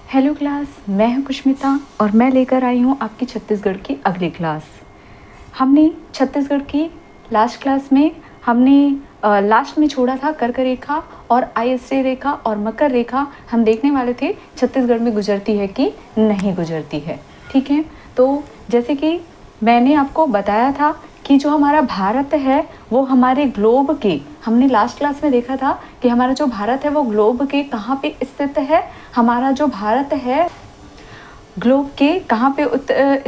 Hello class, मैं हूं कुष्मिता और मैं लेकर आई हूं आपकी छत्तीसगढ़ की अगली क्लास। हमने छत्तीसगढ़ की लास्ट क्लास में लास्ट में छोड़ा था कर्क रेखा और आयश्री रेखा और मकर रेखा। हम देखने वाले थे छत्तीसगढ़ में गुजरती है कि नहीं गुजरती है। ठीक है, तो जैसे कि मैंने आपको बताया था कि जो हमारा भारत है वो हमारे ग्लोब के, हमने लास्ट क्लास में देखा था कि हमारा जो भारत है वो ग्लोब के कहाँ पे स्थित है। हमारा जो भारत है ग्लोब के कहाँ पे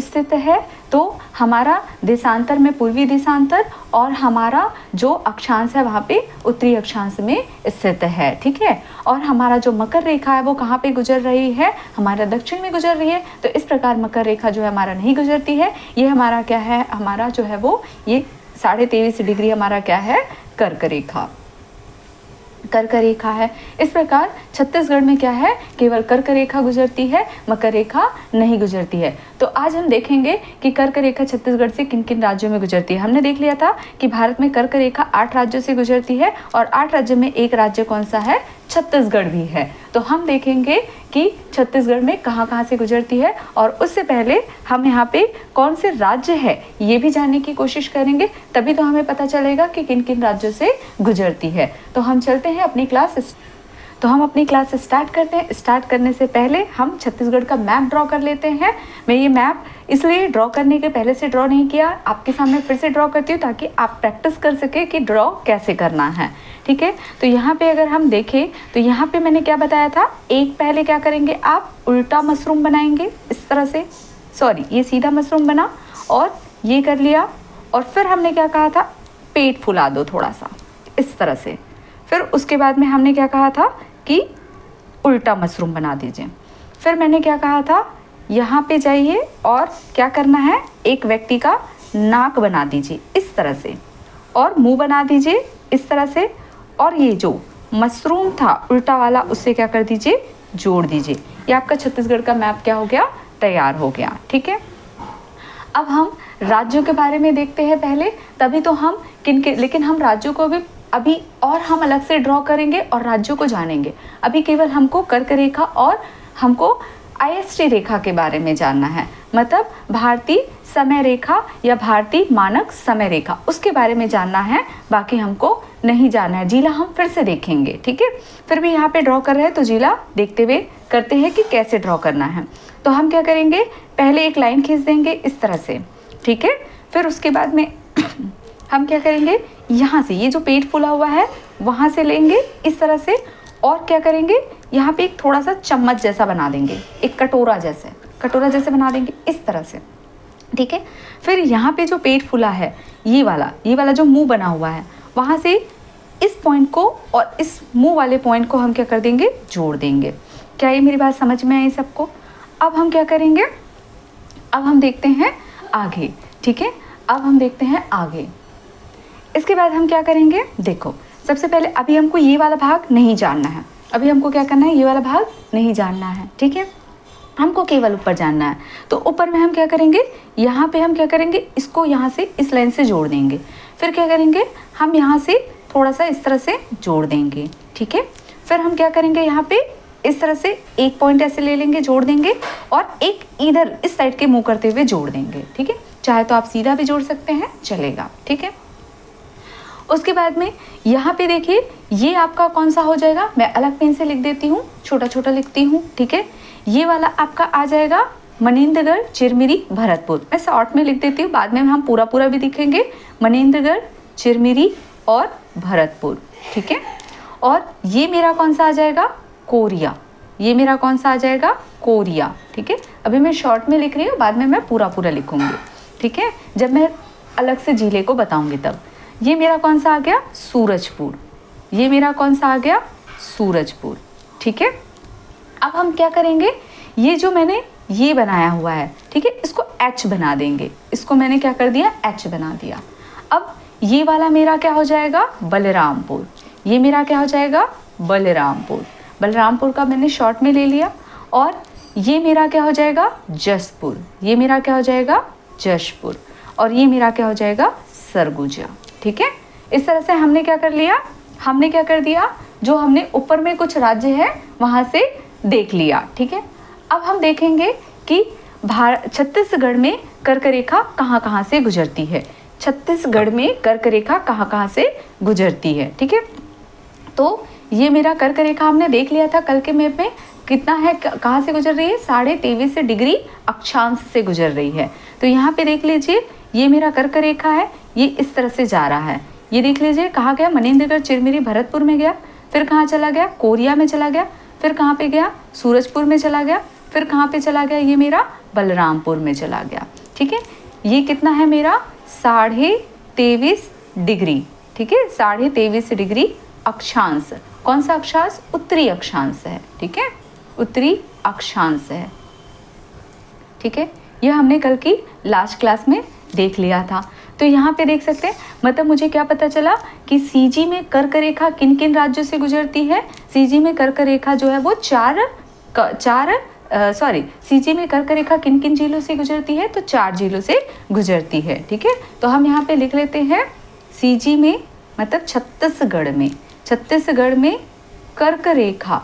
स्थित है, तो हमारा देशांतर में पूर्वी देशांतर और हमारा जो अक्षांश है वहाँ पे उत्तरी अक्षांश में स्थित है। ठीक है, और हमारा जो मकर रेखा है वो कहाँ पे गुजर रही है, हमारा दक्षिण में गुजर रही है। तो इस प्रकार मकर रेखा जो है हमारा नहीं गुजरती है। ये हमारा क्या है, हमारा जो है वो ये 23.5 डिग्री हमारा क्या है, कर्क रेखा, कर्क रेखा है। इस प्रकार छत्तीसगढ़ में क्या है, केवल कर्क रेखा गुजरती है, मकर रेखा नहीं गुजरती है। तो आज हम देखेंगे कि कर्क रेखा छत्तीसगढ़ से किन किन राज्यों में गुजरती है। हमने देख लिया था कि भारत में कर्क रेखा 8 राज्यों से गुजरती है और 8 राज्यों में एक राज्य कौन सा है, छत्तीसगढ़ भी है। तो हम देखेंगे कि छत्तीसगढ़ में कहाँ कहाँ से गुजरती है और उससे पहले हम यहाँ पे कौन से राज्य है ये भी जानने की कोशिश करेंगे, तभी तो हमें पता चलेगा कि किन किन राज्यों से गुजरती है। तो हम चलते हैं अपनी क्लास स्टार्ट करते हैं। स्टार्ट करने से पहले हम छत्तीसगढ़ का मैप ड्रॉ कर लेते हैं। मैं ये मैप इसलिए ड्रॉ करने के पहले से ड्रॉ नहीं किया, आपके सामने फिर से ड्रॉ करती हूँ ताकि आप प्रैक्टिस कर सके कि ड्रॉ कैसे करना है। ठीक है, तो यहाँ पे अगर हम देखें तो यहाँ पे मैंने क्या बताया था, एक पहले क्या करेंगे आप उल्टा मशरूम बनाएंगे इस तरह से, सॉरी ये सीधा मशरूम बना और ये कर लिया, और फिर हमने क्या कहा था, पेट फुला दो थोड़ा सा इस तरह से। फिर उसके बाद में हमने क्या कहा था कि उल्टा मशरूम बना दीजिए। फिर मैंने क्या कहा था, यहाँ पे जाइए और क्या करना है, एक व्यक्ति का नाक बना दीजिए इस तरह से और मुंह बना दीजिए इस तरह से, और ये जो मशरूम था उल्टा वाला उससे क्या कर दीजिए, जोड़ दीजिए। ये आपका छत्तीसगढ़ का मैप क्या हो गया, तैयार हो गया। ठीक है, अब हम राज्यों के बारे में देखते हैं पहले, तभी तो हम लेकिन हम राज्यों को भी अभी और हम अलग से ड्रॉ करेंगे और राज्यों को जानेंगे। अभी केवल हमको कर्क रेखा और हमको आयश्री रेखा के बारे में जानना है, मतलब भारतीय समय रेखा या भारतीय मानक समय रेखा, उसके बारे में जानना है। बाकी हमको नहीं जानना है। जिला हम फिर से देखेंगे। ठीक है, फिर भी यहाँ पे ड्रॉ कर रहे हैं तो जिला देखते हुए करते हैं कि कैसे ड्रॉ करना है। तो हम क्या करेंगे, पहले एक लाइन खींच देंगे इस तरह से। ठीक है, फिर उसके बाद में हम क्या करेंगे, यहाँ से ये जो पेट फूला हुआ है वहाँ से लेंगे इस तरह से, और क्या करेंगे, यहाँ पे एक थोड़ा सा चम्मच जैसा बना देंगे, एक कटोरा जैसे बना देंगे इस तरह से। ठीक है, फिर यहाँ पे जो पेट फूला है ये वाला जो मुंह बना हुआ है, वहाँ से इस पॉइंट को और इस मुंह वाले पॉइंट को हम क्या कर देंगे, जोड़ देंगे। क्या ये मेरी बात समझ में आई सबको? अब हम क्या करेंगे, अब हम देखते हैं आगे। ठीक है, अब हम देखते हैं आगे। इसके बाद हम क्या करेंगे, देखो सबसे पहले अभी हमको ये वाला भाग नहीं जानना है। अभी हमको क्या करना है, ये वाला भाग नहीं जानना है। ठीक है, हमको केवल ऊपर जानना है। तो ऊपर में हम क्या करेंगे, यहाँ पे हम क्या करेंगे, इसको यहाँ से इस लाइन से जोड़ देंगे। फिर क्या करेंगे, हम यहाँ से थोड़ा सा इस तरह से जोड़ देंगे। ठीक है, फिर हम क्या करेंगे, यहाँ पे इस तरह से एक पॉइंट ऐसे ले लेंगे, जोड़ देंगे, और एक इधर इस साइड के मुँह करते हुए जोड़ देंगे। ठीक है, चाहे तो आप सीधा भी जोड़ सकते हैं, चलेगा। ठीक है, उसके बाद में यहाँ पे देखिए ये आपका कौन सा हो जाएगा, मैं अलग पेन से लिख देती हूँ, छोटा छोटा लिखती हूँ। ठीक है, ये वाला आपका आ जाएगा मनेन्द्रगढ़, चिरमिरी, भरतपुर। मैं शॉर्ट में लिख देती हूँ, बाद में हम पूरा भी दिखेंगे। मनेन्द्रगढ़, चिरमिरी और भरतपुर। ठीक है, और ये मेरा कौन सा आ जाएगा, कोरिया। ये मेरा कौन सा आ जाएगा, कोरिया। ठीक है, अभी मैं शॉर्ट में लिख रही हूँ, बाद में मैं पूरा लिखूंगी। ठीक है, जब मैं अलग से जिले को बताऊंगी तब। ये मेरा कौन सा आ गया, सूरजपुर। ये मेरा कौन सा आ गया, सूरजपुर। ठीक है, अब हम क्या करेंगे, ये जो मैंने ये बनाया हुआ है, ठीक है, इसको H बना देंगे। इसको मैंने क्या कर दिया, H बना दिया। अब ये वाला मेरा क्या हो जाएगा, बलरामपुर। ये मेरा क्या हो जाएगा, बलरामपुर। बलरामपुर का मैंने शॉर्ट में ले लिया। और ये मेरा क्या हो जाएगा, जसपुर। ये मेरा क्या हो जाएगा, जशपुर। और ये मेरा क्या हो जाएगा, सरगुजा। ठीक है, इस तरह से हमने क्या कर लिया, हमने क्या कर दिया, जो हमने ऊपर में कुछ राज्य है वहाँ से देख लिया। ठीक है, अब हम देखेंगे कि छत्तीसगढ़ में कर्क रेखा कहाँ कहाँ से गुजरती है। छत्तीसगढ़ में कर्क रेखा कहाँ कहाँ से गुजरती है, ठीक है। तो ये मेरा कर्क रेखा हमने देख लिया था कल के मैप में, कितना है, कहाँ से गुजर रही है, 23.5 डिग्री अक्षांश से गुजर रही है। तो यहाँ पे देख लीजिए, ये मेरा कर्क रेखा है, ये इस तरह से जा रहा है। ये देख लीजिए कहाँ गया, मनेन्द्रगढ़, चिरमिरी, भरतपुर में गया, फिर कहाँ चला गया, कोरिया में चला गया, फिर कहाँ पे गया, सूरजपुर में चला गया, फिर कहाँ पे चला गया, ये मेरा बलरामपुर में चला गया, ठीक है। ये कितना है मेरा 23.5 डिग्री, ठीक है, 23.5 डिग्री अक्षांश। कौन सा अक्षांश, उत्तरी अक्षांश है, ठीक है, उत्तरी अक्षांश है, ठीक है। यह हमने कल की लास्ट क्लास में देख लिया था। तो यहाँ पे देख सकते हैं, मतलब मुझे क्या पता चला कि सीजी में कर्क रेखा किन किन राज्यों से गुजरती है। सीजी में कर्क रेखा जो है वो सीजी में कर्क रेखा किन किन जिलों से गुजरती है, तो 4 जिलों से गुजरती है, ठीक है। तो हम यहाँ पे लिख लेते हैं सीजी में, मतलब छत्तीसगढ़ में कर्क रेखा,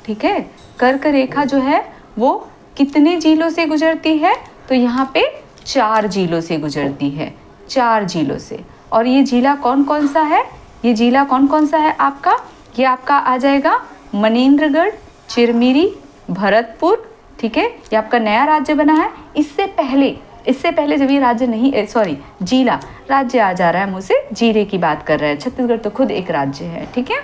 ठीक है। कर्क रेखा जो है वो कितने जिलों से गुजरती है, तो यहाँ पे 4 जिलों से गुजरती है, 4 जिलों से। और ये जिला कौन कौन सा है, ये जिला कौन कौन सा है आपका, ये आपका आ जाएगा मनेन्द्रगढ़, चिरमिरी, भरतपुर, ठीक है। ये आपका नया राज्य बना है। इससे पहले जब ये राज्य नहीं, जिला, राज्य आ जा रहा है मुझसे, जिले की बात कर रहा है। छत्तीसगढ़ तो खुद एक राज्य है, ठीक है।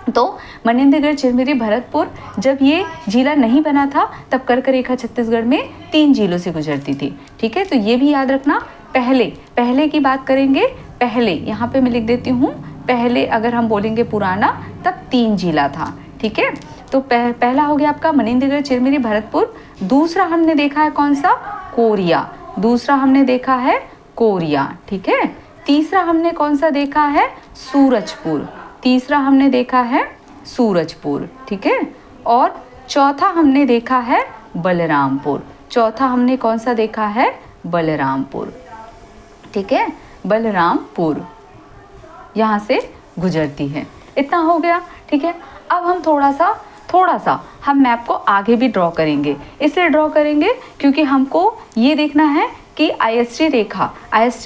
तो मनेन्द्रगढ़, चिरमिरी, भरतपुर जब ये जिला नहीं बना था तब कर्क रेखा छत्तीसगढ़ में 3 जिलों से गुजरती थी, ठीक है। तो ये भी याद रखना, पहले की बात करेंगे, पहले यहाँ पे मैं लिख देती हूँ, पहले अगर हम बोलेंगे पुराना तब 3 जिला था, ठीक है। तो पहला हो गया आपका मनेन्द्रगढ़, चिरमिरी, भरतपुर। दूसरा हमने देखा है कौन सा, कोरिया, दूसरा हमने देखा है कोरिया, ठीक है। तीसरा हमने कौन सा देखा है, सूरजपुर, तीसरा हमने देखा है सूरजपुर, ठीक है। और चौथा हमने देखा है बलरामपुर, चौथा हमने कौन सा देखा है, बलरामपुर, ठीक है। बलरामपुर यहाँ से गुजरती है। इतना हो गया, ठीक है। अब हम थोड़ा सा हम मैप को आगे भी ड्रॉ करेंगे। इसलिए ड्रॉ करेंगे क्योंकि हमको ये देखना है कि आईएसटी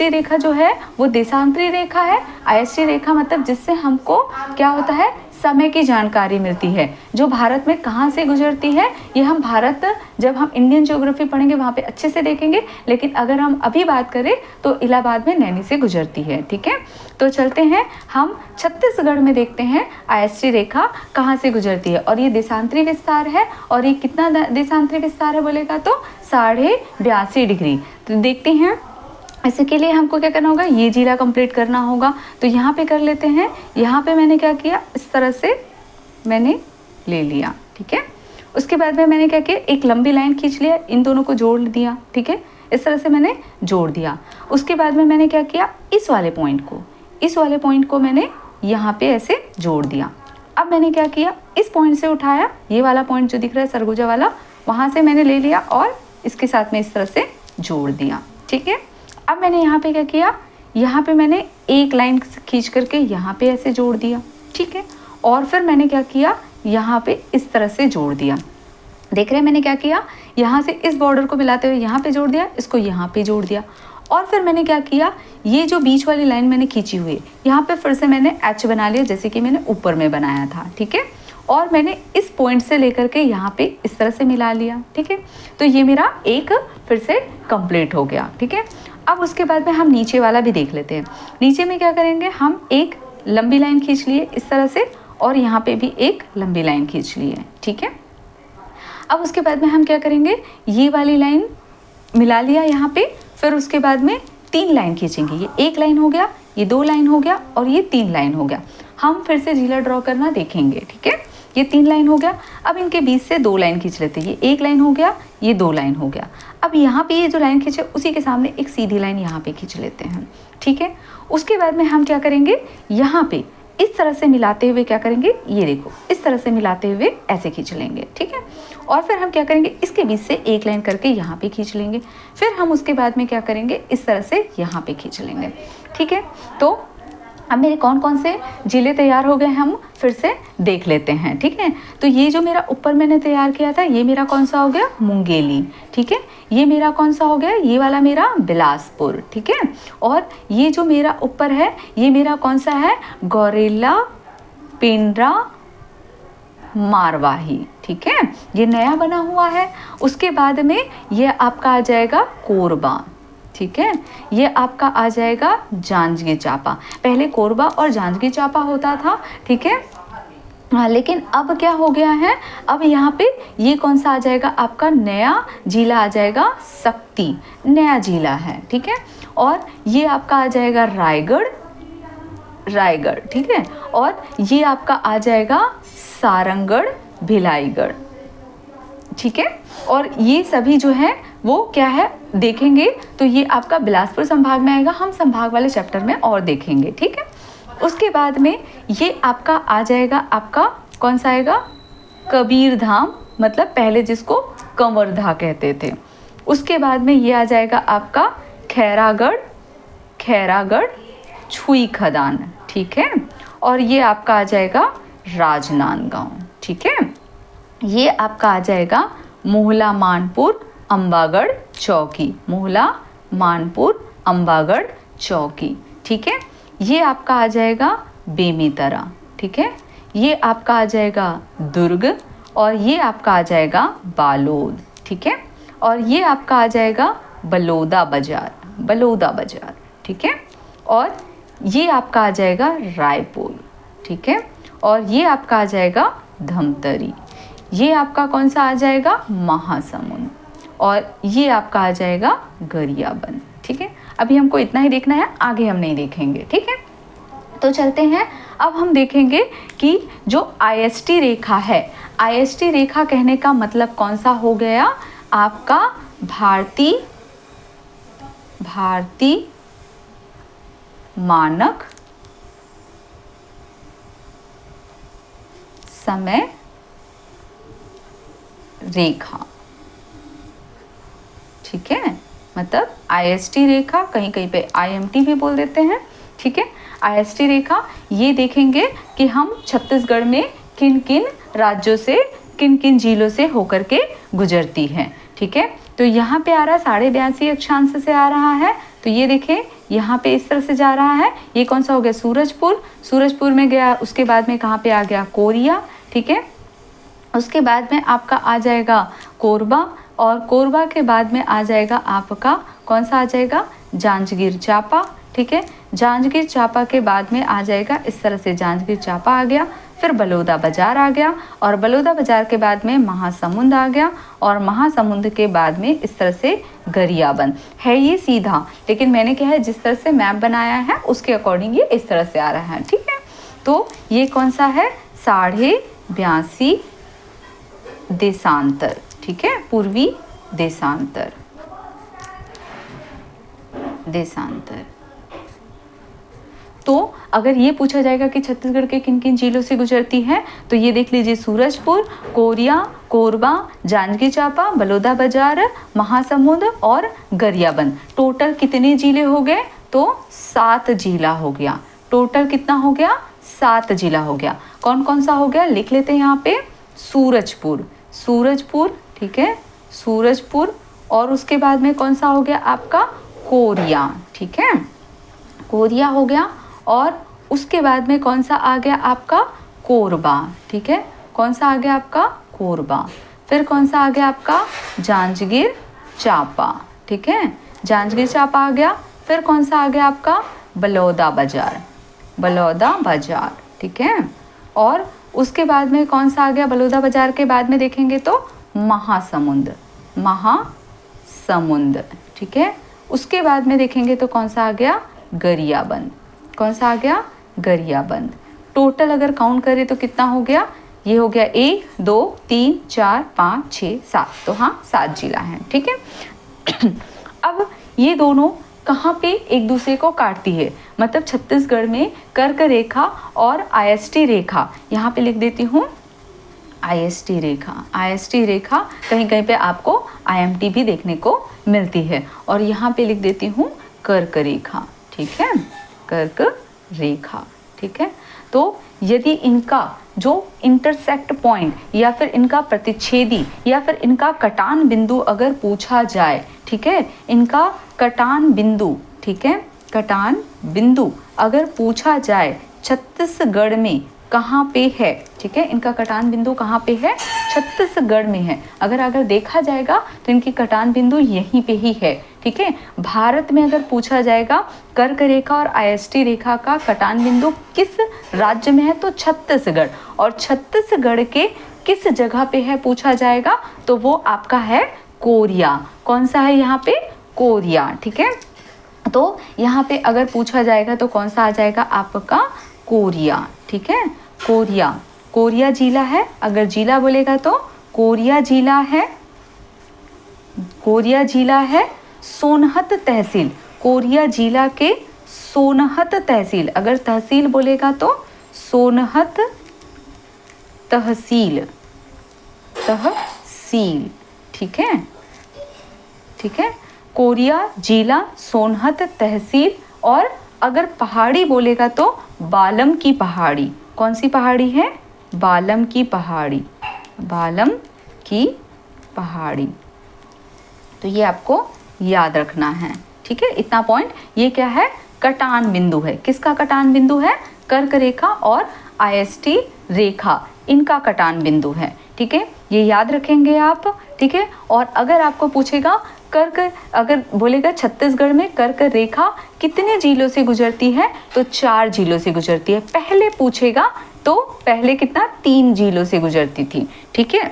रेखा जो है वो देशांतरी रेखा है। आईएसटी रेखा मतलब जिससे हमको क्या होता है, समय की जानकारी मिलती है, जो भारत में कहाँ से गुजरती है। ये हम जब हम इंडियन ज्योग्राफी पढ़ेंगे वहाँ पे अच्छे से देखेंगे, लेकिन अगर हम अभी बात करें तो इलाहाबाद में नैनी से गुजरती है, ठीक है। तो चलते हैं, हम छत्तीसगढ़ में देखते हैं आईएसटी रेखा कहाँ से गुजरती है। और ये देशांतरी विस्तार है, और ये कितना देशांतरी विस्तार है बोलेगा तो 82.5 डिग्री। तो देखते हैं, इसके लिए हमको क्या करना होगा, ये जिला कंप्लीट करना होगा। तो यहाँ पे कर लेते हैं। यहाँ पे मैंने क्या किया, इस तरह से मैंने ले लिया, ठीक है। उसके बाद में मैंने क्या किया, एक लंबी लाइन खींच लिया, इन दोनों को जोड़ दिया, ठीक है। इस तरह से मैंने जोड़ दिया। उसके बाद में मैंने क्या किया, इस वाले पॉइंट को मैंने यहाँ पे ऐसे जोड़ दिया। अब मैंने क्या किया, इस पॉइंट से उठाया, ये वाला पॉइंट जो दिख रहा है सरगुजा वाला, वहाँ से मैंने ले लिया और इसके साथ में इस तरह से जोड़ दिया, ठीक है। अब मैंने यहाँ पे क्या किया, यहाँ पे मैंने एक लाइन खींच करके यहाँ पे ऐसे जोड़ दिया, ठीक है। और फिर मैंने क्या किया, यहाँ पे इस तरह से जोड़ दिया। देख रहे हैं मैंने क्या किया, यहाँ से इस बॉर्डर को मिलाते हुए यहाँ पे जोड़ दिया, इसको यहाँ पे जोड़ दिया। और फिर मैंने क्या किया, ये जो बीच वाली लाइन मैंने खींची हुई है, यहाँ पे फिर से मैंने एच बना लिया, जैसे कि मैंने ऊपर में बनाया था, ठीक है। और मैंने इस पॉइंट से लेकर के यहाँ पे इस तरह से मिला लिया, ठीक है। तो ये मेरा एक फिर से कंप्लीट हो गया, ठीक है। अब उसके बाद में हम नीचे वाला भी देख लेते हैं। नीचे में क्या करेंगे, हम एक लंबी लाइन खींच लिए इस तरह से, और यहाँ पे भी एक लंबी लाइन खींच ली है, ठीक है। अब उसके बाद में हम क्या करेंगे, ये वाली लाइन मिला लिया यहाँ पे, फिर उसके बाद में 3 लाइन खींचेंगे। ये 1 लाइन हो गया, ये 2 लाइन हो गया, और ये 3 लाइन हो गया। हम फिर से जिला ड्रॉ करना देखेंगे, ठीक है। ये 3 लाइन हो गया। अब इनके बीच से 2 लाइन खींच लेते हैं। ये 1 लाइन हो गया, ये 2 लाइन हो गया। अब यहाँ पे ये जो लाइन खींचे उसी के सामने एक सीधी लाइन यहाँ पे खींच लेते हैं, ठीक है। उसके बाद में हम क्या करेंगे, यहाँ पे इस तरह से मिलाते हुए क्या करेंगे, ये देखो इस तरह से मिलाते हुए ऐसे खींच लेंगे, ठीक है। और फिर हम क्या करेंगे, इसके बीच से 1 लाइन करके यहाँ पे खींच लेंगे। फिर हम उसके बाद में क्या करेंगे, इस तरह से यहाँ पे खींच लेंगे, ठीक है। तो अब मेरे कौन कौन से जिले तैयार हो गए हम फिर से देख लेते हैं, ठीक है। तो ये जो मेरा ऊपर मैंने तैयार किया था, ये मेरा कौन सा हो गया, मुंगेली, ठीक है। ये मेरा कौन सा हो गया, ये वाला मेरा बिलासपुर, ठीक है। और ये जो मेरा ऊपर है, ये मेरा कौन सा है, गौरेला, पेंड्रा, मारवाही, ठीक है। ये नया बना हुआ है। उसके बाद में ये आपका आ जाएगा कोरबा, ठीक है। ये आपका आ जाएगा जांजगीर चांपा। पहले कोरबा और जांजगीर चांपा होता था, ठीक है। हाँ, लेकिन अब क्या हो गया है, अब यहाँ पे ये कौन सा आ जाएगा, आपका नया जिला आ जाएगा, शक्ति, नया जिला है, ठीक है। और ये आपका आ जाएगा रायगढ़, ठीक है। और ये आपका आ जाएगा सारंगढ़, भिलाईगढ़, ठीक है। और ये सभी जो है वो क्या है देखेंगे तो ये आपका बिलासपुर संभाग में आएगा, हम संभाग वाले चैप्टर में और देखेंगे, ठीक है। उसके बाद में ये आपका आ जाएगा, आपका कौन सा आएगा, कबीर धाम, मतलब पहले जिसको कंवरधा कहते थे। उसके बाद में ये आ जाएगा आपका खैरागढ़, छुई खदान, ठीक है। और ये आपका आ जाएगा राजनांदगांव, ठीक है। ये आपका आ जाएगा मोहला मानपुर, अम्बागढ़ चौकी, मोहला मानपुर, अम्बागढ़ चौकी, ठीक है। ये आपका आ जाएगा बेमेतरा, ठीक है। ये आपका आ जाएगा दुर्ग, और ये आपका आ जाएगा बालोद, ठीक है। और ये आपका आ जाएगा बलौदा बाजार, ठीक है। और ये आपका आ जाएगा रायपुर, ठीक है। और ये आपका आ जाएगा धमतरी। ये आपका कौन सा आ जाएगा, महासमुंद। और ये आपका आ जाएगा गरियाबंद, ठीक है। अभी हमको इतना ही देखना है, आगे हम नहीं देखेंगे, ठीक है। तो चलते हैं, अब हम देखेंगे कि जो IST रेखा है, IST रेखा कहने का मतलब कौन सा हो गया, आपका भारतीय मानक समय रेखा, ठीक है। मतलब IST रेखा, कहीं कहीं पे IMT भी बोल देते हैं, ठीक है। IST रेखा ये देखेंगे कि हम छत्तीसगढ़ में किन किन राज्यों से, किन किन जिलों से होकर के गुजरती है, ठीक है। तो यहाँ पे आ रहा है 82.5 अक्षांश से आ रहा है, तो ये देखें यहाँ पे इस तरह से जा रहा है। ये कौन सा हो गया, सूरजपुर में गया। उसके बाद में कहाँ पे आ गया, कोरिया, ठीक है। उसके बाद में आपका आ जाएगा कोरबा, और कोरबा के बाद में आ जाएगा आपका कौन सा आ जाएगा, जांजगीर चांपा, ठीक है। जांजगीर चांपा के बाद में आ जाएगा इस तरह से, जांजगीर चांपा आ गया, फिर बलौदा बाजार आ गया, और बलौदा बाजार के बाद में महासमुंद आ गया, और महासमुंद के बाद में इस तरह से गरियाबंद है। ये सीधा, लेकिन मैंने क्या है, जिस तरह से मैप बनाया है उसके अकॉर्डिंग ये इस तरह से आ रहा है, ठीक है। तो ये कौन सा है, 82.5 देशांतर, ठीक है, पूर्वी देशांतर। तो अगर ये पूछा जाएगा कि छत्तीसगढ़ के किन किन जिलों से गुजरती है, तो ये देख लीजिए, सूरजपुर, कोरिया, कोरबा, जांजगीर चांपा, बलौदा बाजार, महासमुंद और गरियाबंद। टोटल कितने जिले हो गए, तो 7 जिला हो गया। टोटल कितना हो गया, 7 जिला हो गया। कौन कौन सा हो गया, लिख लेते हैं यहाँ पे, सूरजपुर, ठीक है, सूरजपुर। और उसके बाद में कौन सा हो गया आपका, कोरिया, ठीक है, कोरिया हो गया। और उसके बाद में कौन सा आ गया आपका, कोरबा, ठीक है, कौन सा आ गया आपका, कोरबा। फिर कौन सा आ गया आपका, जांजगीर चांपा, ठीक है, जांजगीर चांपा आ गया। फिर कौन सा आ गया आपका, बलौदा बाजार, ठीक है। और उसके बाद में कौन सा आ गया, बलौदा बाजार के बाद में देखेंगे तो महासमुंद, ठीक है। उसके बाद में देखेंगे तो कौन सा आ गया, गरियाबंद, कौन सा आ गया, गरियाबंद। टोटल अगर काउंट करें तो कितना हो गया, ये हो गया 1 2 3 4 5 6 7, तो हाँ 7 जिला हैं, ठीक है। अब ये दोनों कहाँ पे एक दूसरे को काटती है, मतलब छत्तीसगढ़ में कर्क रेखा और IST रेखा, यहाँ पे लिख देती हूँ IST रेखा, कहीं कहीं पे आपको IMT भी देखने को मिलती है। और यहाँ पे लिख देती हूँ कर्क रेखा, ठीक है, कर्क रेखा। ठीक है, तो यदि इनका जो इंटरसेक्ट पॉइंट या फिर इनका प्रतिच्छेदी या फिर इनका कटान बिंदु अगर पूछा जाए, ठीक है, इनका कटान बिंदु, ठीक है, कटान बिंदु अगर पूछा जाए छत्तीसगढ़ में कहाँ पे है, ठीक है, इनका कटान बिंदु कहाँ पे है, छत्तीसगढ़ में है। अगर देखा जाएगा तो इनकी कटान बिंदु यहीं पे ही है। ठीक है, भारत में अगर पूछा जाएगा कर्क रेखा और आईएसटी रेखा का कटान बिंदु किस राज्य में है, तो छत्तीसगढ़, और छत्तीसगढ़ के किस जगह पे है पूछा जाएगा तो वो आपका है कोरिया। कौन सा है यहाँ पे, कोरिया। ठीक है, तो यहाँ पे अगर पूछा जाएगा तो कौन सा आ जाएगा आपका, कोरिया। ठीक है, कोरिया, कोरिया जिला है। अगर जिला बोलेगा तो कोरिया जिला है, कोरिया जिला है। सोनहत तहसील, कोरिया जिला के सोनहत तहसील, अगर तहसील बोलेगा तो सोनहत तहसील, तहसील। ठीक है, ठीक है, कोरिया जिला, सोनहत तहसील। और अगर पहाड़ी बोलेगा तो बालम की पहाड़ी। कौन सी पहाड़ी है, बालम की पहाड़ी, बालम की पहाड़ी। तो ये आपको याद रखना है। ठीक है, इतना पॉइंट। ये क्या है, कटान बिंदु है। किसका कटान बिंदु है, कर्क रेखा और आईएसटी रेखा, इनका कटान बिंदु है। ठीक है, ये याद रखेंगे आप। ठीक है, और अगर आपको पूछेगा कर्क, अगर बोलेगा छत्तीसगढ़ में कर्क रेखा कितने जिलों से गुजरती है, तो 4 जिलों से गुजरती है। पहले पूछेगा तो पहले कितना, 3 जिलों से गुजरती थी। ठीक है,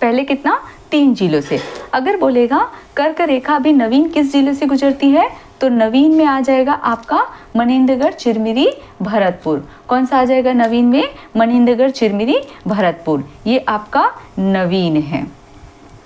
पहले कितना, 3 जिलों से। अगर बोलेगा कर्क रेखा अभी नवीन किस जिले से गुजरती है, तो नवीन में आ जाएगा आपका मनेंद्रगढ़, चिरमिरी, भरतपुर। कौन सा आ जाएगा नवीन में, मनेंद्रगढ़, चिरमिरी, भरतपुर। ये आपका नवीन है,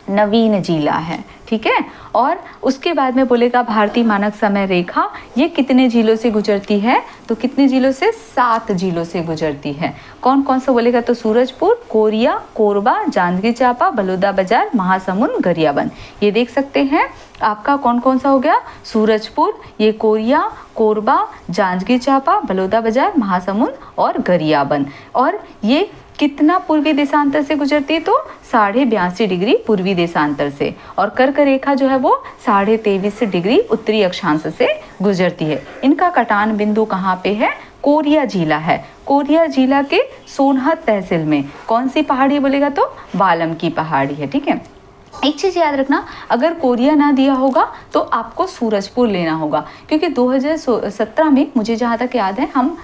नवीन जिला है। ठीक है, और उसके बाद में बोलेगा भारतीय मानक समय रेखा ये कितने जिलों से गुजरती है, तो कितने जिलों से, 7 जिलों से गुजरती है। कौन कौन सा बोलेगा तो सूरजपुर, कोरिया, कोरबा, जांजगीर चांपा, बलौदाबाजार, महासमुंद, गरियाबंद। ये देख सकते हैं आपका कौन कौन सा हो गया, सूरजपुर, ये कोरिया, कोरबा, जांजगीर चांपा, बलौदाबाजार, महासमुंद और गरियाबंद। और ये कितना पूर्वी देशांतर से गुजरती है, तो 82.5 डिग्री पूर्वी देशांतर से। और कर्क रेखा जो है वो 23.5 डिग्री उत्तरी अक्षांश से गुजरती है। इनका कटान बिंदु कहाँ पे है, कोरिया जिला है। कोरिया जिला के सोनहत तहसील में। कौन सी पहाड़ी बोलेगा तो बालम की पहाड़ी है। ठीक है, एक चीज़ याद रखना, अगर कोरिया ना दिया होगा तो आपको सूरजपुर लेना होगा, क्योंकि 2017 में मुझे जहाँ तक याद है हम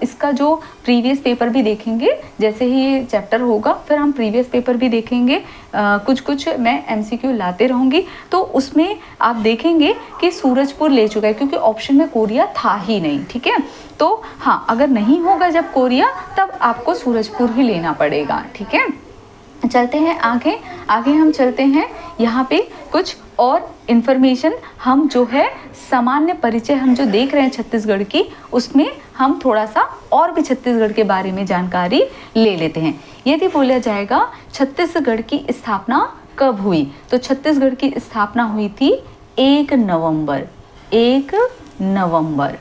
इसका जो प्रीवियस पेपर भी देखेंगे, जैसे ही ये चैप्टर होगा फिर हम प्रीवियस पेपर भी देखेंगे। कुछ मैं एमसीक्यू लाते रहूँगी, तो उसमें आप देखेंगे कि सूरजपुर ले चुका है, क्योंकि ऑप्शन में कोरिया था ही नहीं। ठीक है, तो हाँ, अगर नहीं होगा जब कोरिया, तब आपको सूरजपुर ही लेना पड़ेगा। ठीक है, चलते हैं आगे। आगे हम चलते हैं, यहाँ पे कुछ और इन्फॉर्मेशन हम जो है सामान्य परिचय हम जो देख रहे हैं छत्तीसगढ़ की, उसमें हम थोड़ा सा और भी छत्तीसगढ़ के बारे में जानकारी ले लेते हैं। यदि बोला जाएगा छत्तीसगढ़ की स्थापना कब हुई, तो छत्तीसगढ़ की स्थापना हुई थी 1 नवंबर। 1 नवंबर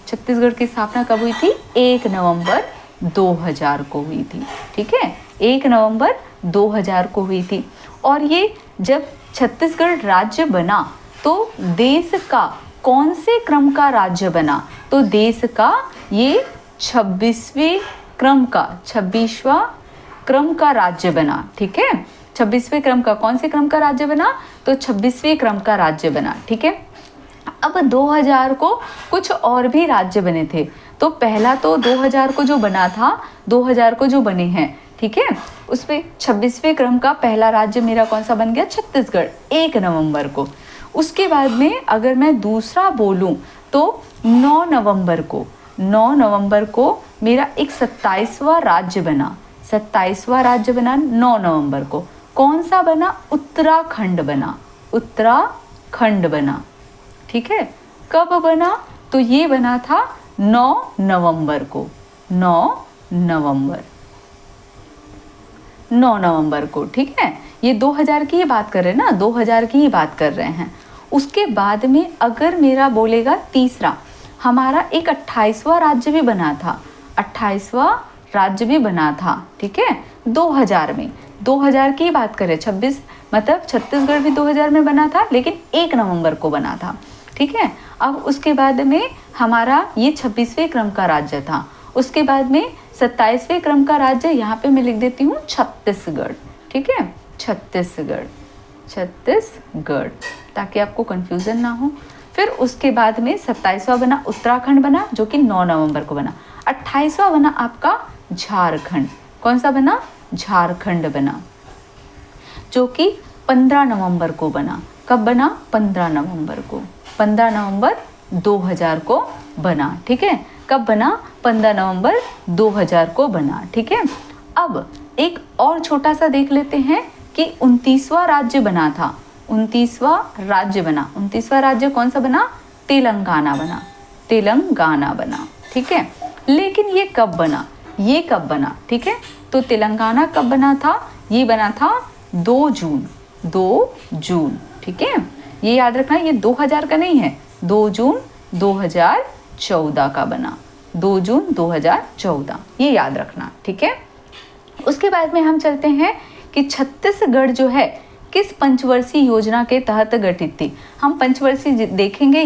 छत्तीसगढ़ की स्थापना कब हुई थी, 1 नवंबर 2000 को हुई थी। ठीक है, 1 नवंबर 2000 को हुई थी। और ये जब छत्तीसगढ़ राज्य बना तो देश का कौन से क्रम का राज्य बना, तो देश का ये 26वें क्रम का, 26वां क्रम का राज्य बना। ठीक है, 26वें क्रम का, कौन से क्रम का राज्य बना, तो 26वें क्रम का राज्य बना। ठीक है, अब 2000 को कुछ और भी राज्य बने थे, तो पहला तो 2000 को जो बना था, 2000 को जो बने हैं, ठीक है, उसमें 26वें क्रम का पहला राज्य मेरा कौन सा बन गया, छत्तीसगढ़, 1 नवंबर को। उसके बाद में अगर मैं दूसरा बोलूं तो 9 नवंबर को मेरा एक 27वां राज्य बना, 27वां राज्य बना 9 नवंबर को। कौन सा बना, उत्तराखंड बना, उत्तराखंड बना। ठीक है, कब बना, तो ये बना था 9 नवंबर को, 9 नवंबर को। ठीक है, ये 2000 की ही बात कर रहे हैं ना, 2000 की ही बात कर रहे हैं। उसके बाद में अगर मेरा बोलेगा तीसरा, हमारा एक 28वां राज्य भी बना था, 28वां राज्य भी बना था, ठीक है, 2000 में। 2000 की बात करें, 26 मतलब छत्तीसगढ़ भी 2000 में बना था, लेकिन 1 नवंबर को बना था, ठीक है। अब उसके बाद में हमारा ये 26वें क्रम का राज्य था। उसके बाद में 27वें क्रम का राज्य, यहाँ पे मैं लिख देती हूँ छत्तीसगढ़, ठीक है, छत्तीसगढ़, छत्तीसगढ़, ताकि आपको कंफ्यूजन ना हो। फिर उसके बाद में 27वां बना उत्तराखंड बना, जो कि 9 नवंबर को बना। 28वां बना आपका झारखंड। कौन सा बना? झारखंड बना, जो कि 15 नवंबर को बना। कब बना? 15 नवंबर को, 15 नवंबर 2000 को बना, ठीक है। कब बना? 15 नवंबर 2000 को बना, ठीक है। अब एक और छोटा सा देख लेते हैं कि 29वां राज्य बना था, 29वां राज्य बना। 29वां राज्य कौन सा बना? तेलंगाना बना, तेलंगाना बना, ठीक है। लेकिन ये कब बना? ये कब बना, ठीक है। तो तेलंगाना कब बना था? ये बना था 2 जून, 2 जून, ठीक है। ये याद रखना, ये 2000 का नहीं है, 2 जून 2014 का बना, 2 जून 2014, ये याद रखना, ठीक है। उसके बाद में हम चलते हैं कि छत्तीसगढ़ जो है किस पंचवर्षीय योजना के तहत गठित थी। हम पंचवर्षीय देखेंगे,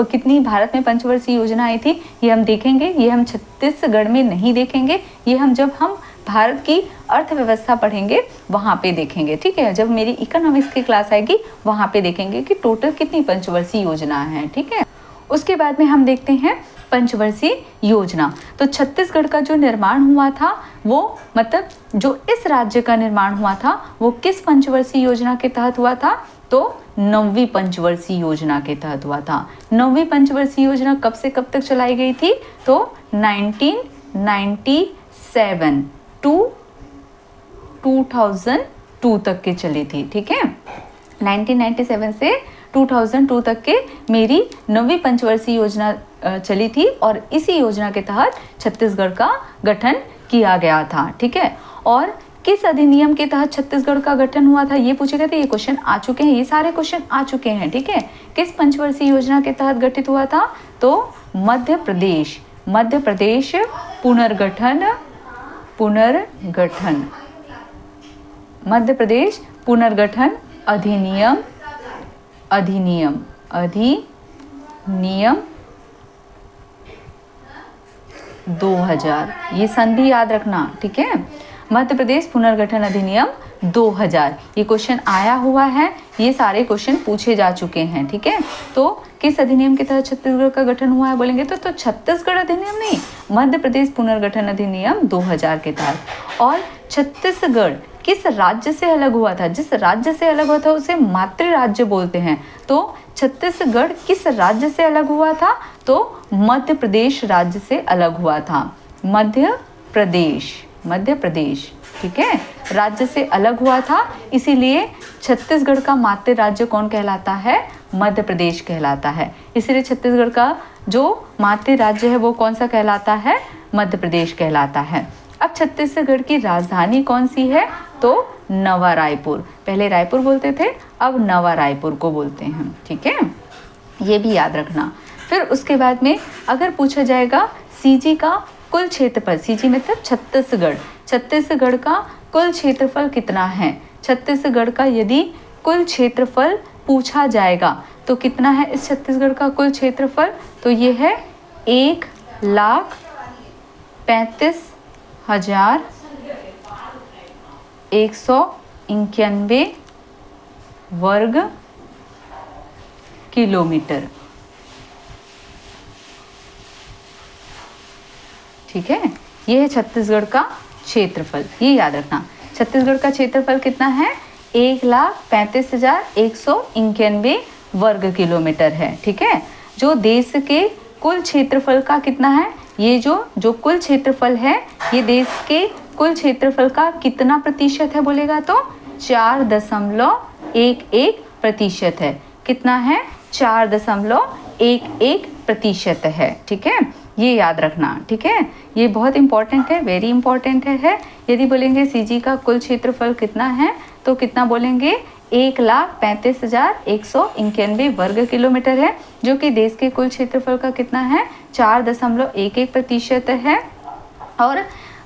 कितनी भारत में पंचवर्षीय योजना आई थी ये हम देखेंगे। ये हम छत्तीसगढ़ में नहीं देखेंगे, ये हम जब हम भारत की अर्थव्यवस्था पढ़ेंगे वहाँ पे देखेंगे, ठीक है। जब मेरी इकोनॉमिक्स की क्लास आएगी वहाँ पे देखेंगे कि टोटल कितनी पंचवर्षीय योजना है, ठीक है। उसके बाद में हम देखते हैं पंचवर्षीय योजना। तो छत्तीसगढ़ का जो निर्माण हुआ था वो, मतलब जो इस राज्य का निर्माण हुआ था वो किस पंचवर्षीय योजना के तहत हुआ था? तो 9वीं पंचवर्षीय योजना के तहत हुआ था। 9वीं पंचवर्षीय योजना कब से कब तक चलाई गई थी? तो 1997 टू 2002 तक के चली थी, ठीक है। 1997 से 2002 तक के मेरी 9वीं पंचवर्षीय योजना चली थी और इसी योजना के तहत छत्तीसगढ़ का गठन किया गया था, ठीक है। और किस अधिनियम के तहत छत्तीसगढ़ का गठन हुआ था ये पूछे गए थे। ये क्वेश्चन आ चुके हैं, ये सारे क्वेश्चन आ चुके हैं, ठीक है। किस पंचवर्षीय योजना के तहत गठित हुआ था? तो मध्य प्रदेश, मध्य प्रदेश पुनर्गठन, पुनर्गठन, मध्य प्रदेश पुनर्गठन अधिनियम, अधिनियम, अधिनियम 2000, ये संधि याद रखना, ठीक है। मध्य प्रदेश पुनर्गठन अधिनियम 2000, ये क्वेश्चन आया हुआ है, ये सारे क्वेश्चन पूछे जा चुके हैं, ठीक है। तो किस अधिनियम के तहत छत्तीसगढ़ का गठन हुआ है बोलेंगे तो छत्तीसगढ़ अधिनियम नहीं, मध्य प्रदेश पुनर्गठन अधिनियम 2000 के तहत। और छत्तीसगढ़ किस राज्य से अलग हुआ था? जिस राज्य से अलग हुआ था उसे मातृ राज्य बोलते हैं। तो छत्तीसगढ़ किस राज्य से अलग हुआ था? तो मध्य प्रदेश राज्य से अलग हुआ था, मध्य प्रदेश, मध्य प्रदेश, ठीक है, राज्य से अलग हुआ था। इसीलिए छत्तीसगढ़ का मातृ राज्य कौन कहलाता है? मध्य प्रदेश कहलाता है। इसीलिए छत्तीसगढ़ का जो मातृ राज्य है वो कौन सा कहलाता है? मध्य प्रदेश कहलाता है। अब छत्तीसगढ़ की राजधानी कौन सी है? तो नवा रायपुर, पहले रायपुर बोलते थे, अब नवा रायपुर को बोलते हैं, ठीक है, ये भी याद रखना। फिर उसके बाद में अगर पूछा जाएगा सीजी का कुल क्षेत्रफल, सीजी मतलब छत्तीसगढ़, छत्तीसगढ़ का कुल क्षेत्रफल कितना है? छत्तीसगढ़ का यदि कुल क्षेत्रफल पूछा जाएगा तो कितना है इस छत्तीसगढ़ का कुल क्षेत्रफल? तो ये है 1,35,191 वर्ग किलोमीटर, ठीक है। ये है छत्तीसगढ़ का क्षेत्रफल, ये याद रखना। छत्तीसगढ़ का क्षेत्रफल कितना है? 1,35,191 वर्ग किलोमीटर है, ठीक है। जो देश के कुल क्षेत्रफल का कितना है? ये जो कुल क्षेत्रफल है ये देश के कुल क्षेत्रफल का कितना प्रतिशत है बोलेगा तो 4.11% है। कितना है? 4.11% है, ठीक है, ये याद रखना, ठीक है। ये बहुत इंपॉर्टेंट है, वेरी इंपॉर्टेंट है। यदि बोलेंगे सीजी का कुल क्षेत्रफल कितना है तो कितना बोलेंगे? 1,35,191 वर्ग किलोमीटर है, जो कि देश के कुल क्षेत्रफल का कितना है, 4.11% है। और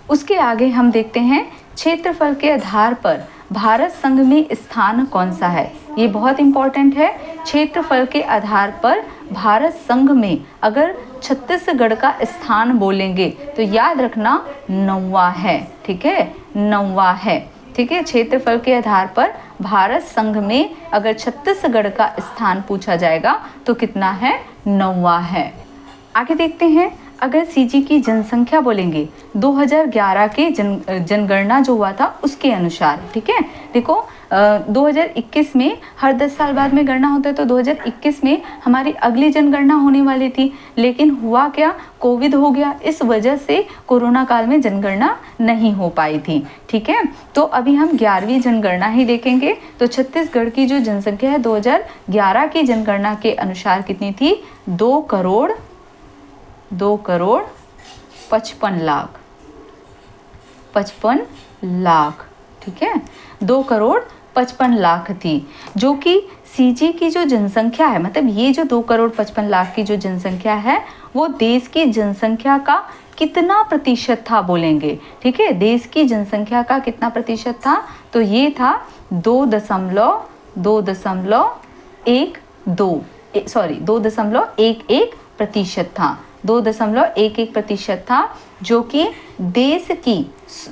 उसके आगे हम देखते हैं क्षेत्रफल के आधार पर भारत संघ में स्थान कौन सा है। ये बहुत इंपॉर्टेंट है। क्षेत्रफल के आधार पर भारत संघ में अगर छत्तीसगढ़ का स्थान बोलेंगे तो याद रखना 9वां है। ठीक है, 9वां है। ठीक है, क्षेत्रफल के आधार पर भारत संघ में अगर छत्तीसगढ़ का स्थान पूछा जाएगा तो कितना है, 9वां है। आगे देखते हैं, अगर सीजी की जनसंख्या बोलेंगे 2011 के जनगणना जो हुआ था उसके अनुसार। ठीक है, देखो 2021 में हर 10 साल बाद में गणना होता है, तो 2021 में हमारी अगली जनगणना होने वाली थी, लेकिन हुआ क्या, कोविड हो गया। इस वजह से कोरोना काल में जनगणना नहीं हो पाई थी। ठीक है, तो अभी हम 11वीं जनगणना ही देखेंगे। तो छत्तीसगढ़ की जो जनसंख्या है 2011 की जनगणना के अनुसार कितनी थी, 2,55,55 लाख। ठीक है, 2,55,00,000 थी, जो कि सीजी की जो जनसंख्या है, मतलब ये जो 2,55,00,000 की जो जनसंख्या है वो देश की जनसंख्या का कितना प्रतिशत था बोलेंगे। ठीक है, देश की जनसंख्या का कितना प्रतिशत था, तो ये था 2.11% था। 2.11% था, जो कि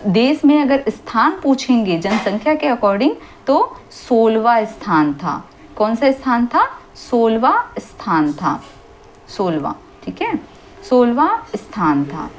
देश में अगर स्थान पूछेंगे जनसंख्या के अकॉर्डिंग तो 16वां स्थान था। कौन सा स्थान था, 16वां स्थान था, 16वां। ठीक है, 16वां स्थान था।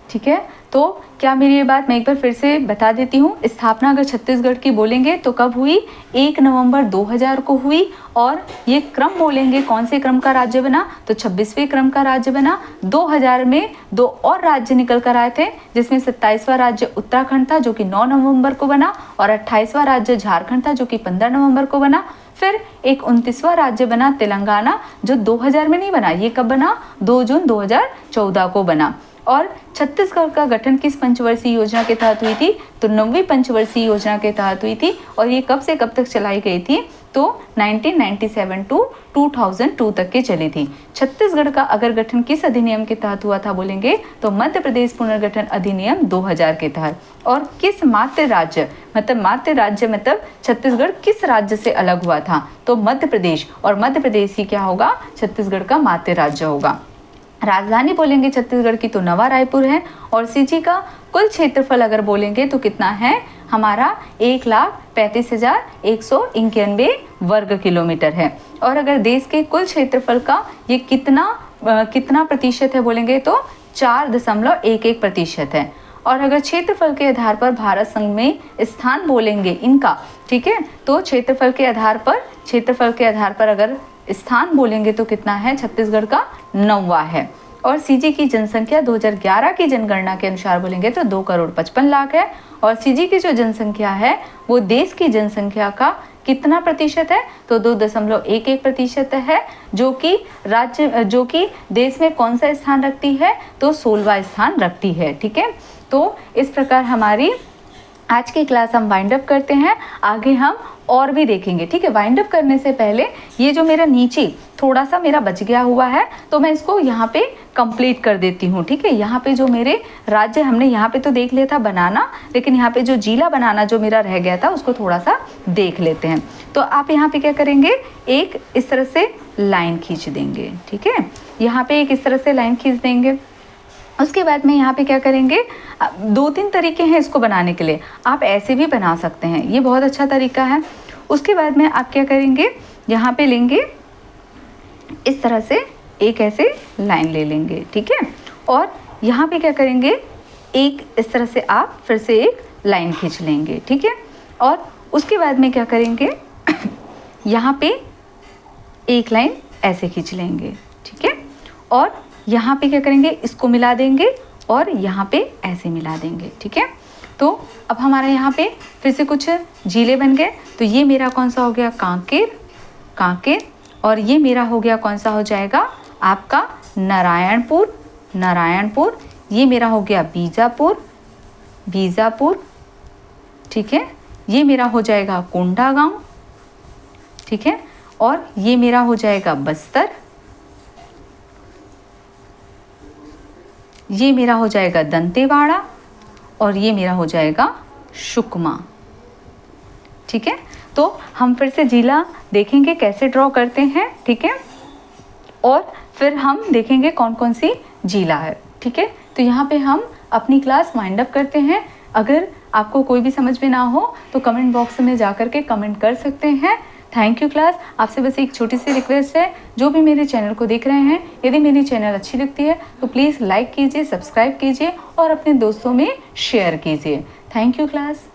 ठीक है, तो क्या मेरी ये बात मैं एक बार फिर से बता देती हूँ। स्थापना अगर छत्तीसगढ़ की बोलेंगे तो कब हुई, 1 नवंबर 2000 को हुई। और ये क्रम बोलेंगे कौन से क्रम का राज्य बना, तो 26वें क्रम का राज्य बना। 2000 में 2 और राज्य निकल कर आए थे, जिसमें 27वां राज्य उत्तराखंड था जो कि 9 नवंबर को बना, और 28वां राज्य झारखंड था जो कि 15 नवंबर को बना। फिर एक 29वां राज्य बना तेलंगाना, जो 2000 में नहीं बना। ये कब बना, 2 जून 2014 को बना। और छत्तीसगढ़ का गठन किस पंचवर्षीय योजना के तहत हुई थी, तो 9वीं पंचवर्षीय योजना के तहत हुई थी। और ये कब से कब तक चलाई गई थी, तो 1997 टू 2002 तक के चली थी। छत्तीसगढ़ का अगर गठन किस अधिनियम के तहत हुआ था बोलेंगे, तो मध्य प्रदेश पुनर्गठन अधिनियम 2000 के तहत। और किस मातृ राज्य मतलब छत्तीसगढ़ किस राज्य से अलग हुआ था, तो मध्य प्रदेश। और मध्य प्रदेश ही क्या होगा, छत्तीसगढ़ का मातृ राज्य होगा। राजधानी बोलेंगे छत्तीसगढ़ की तो नवा रायपुर है। और सीजी का कुल क्षेत्रफल अगर बोलेंगे तो कितना है हमारा, 1,35,191 वर्ग किलोमीटर है। और अगर देश के कुल क्षेत्रफल का ये कितना प्रतिशत है बोलेंगे, तो 4.11% है। और अगर क्षेत्रफल के आधार पर भारत संघ में स्थान बोलेंगे इनका, ठीक है, तो क्षेत्रफल के आधार पर अगर स्थान बोलेंगे तो कितना है, छत्तीसगढ़ का 9वां है। और सीजी की जनसंख्या 2011 की जनगणना के अनुसार बोलेंगे तो 2,55,00,000 है। और सीजी की जो जनसंख्या है वो देश की जनसंख्या का कितना प्रतिशत है, तो 2.11% है, जो कि देश में कौन सा स्थान रखती है, तो 16वां स्थान रखती है। ठीक है, तो इस प्रकार हमारी आज की क्लास हम वाइंड अप करते हैं। आगे हम और भी देखेंगे। ठीक है, वाइंड अप करने से पहले ये जो मेरा नीचे थोड़ा सा मेरा बच गया हुआ है, तो मैं इसको यहाँ पे कंप्लीट कर देती हूँ। ठीक है, यहाँ पे जो मेरे राज्य हमने यहाँ पे तो देख लिया था बनाना, लेकिन यहाँ पे जो जिला बनाना जो मेरा रह गया था उसको थोड़ा सा देख लेते हैं। तो आप यहाँ पे क्या करेंगे, एक इस तरह से लाइन खींच देंगे। ठीक है, यहाँ पे एक इस तरह से लाइन खींच देंगे। उसके बाद में यहाँ पे क्या करेंगे, 2-3 तरीके हैं इसको बनाने के लिए। आप ऐसे भी बना सकते हैं, ये बहुत अच्छा तरीका है। उसके बाद में आप क्या करेंगे, यहाँ पे लेंगे इस तरह से एक ऐसे लाइन ले लेंगे। ठीक है, और यहाँ पे क्या करेंगे, एक इस तरह से आप फिर से एक लाइन खींच लेंगे। ठीक है, और उसके बाद में क्या करेंगे, यहाँ पे एक लाइन ऐसे खींच लेंगे। ठीक है, और यहाँ पे क्या करेंगे, इसको मिला देंगे और यहाँ पे ऐसे मिला देंगे। ठीक है, तो अब हमारा यहाँ पे फिर से कुछ जिले बन गए। तो ये मेरा कौन सा हो गया, कांकेर। और ये मेरा हो गया कौन सा हो जाएगा आपका, नारायणपुर। ये मेरा हो गया बीजापुर। ठीक है, ये मेरा हो जाएगा कोंडागांव, ठीक है। और ये मेरा हो जाएगा बस्तर, ये मेरा हो जाएगा दंतेवाड़ा, और ये मेरा हो जाएगा सुकमा, ठीक है। तो हम फिर से जिला देखेंगे कैसे ड्रॉ करते हैं, ठीक है। और फिर हम देखेंगे कौन कौन सी जिला है, ठीक है। तो यहाँ पे हम अपनी क्लास वाइंड अप करते हैं। अगर आपको कोई भी समझ में ना हो तो कमेंट बॉक्स में जा कर के कमेंट कर सकते हैं। Thank you class. आपसे बस एक छोटी सी रिक्वेस्ट है, जो भी मेरे चैनल को देख रहे हैं, यदि मेरी चैनल अच्छी लगती है तो प्लीज़ लाइक कीजिए, सब्सक्राइब कीजिए और अपने दोस्तों में शेयर कीजिए। Thank you class.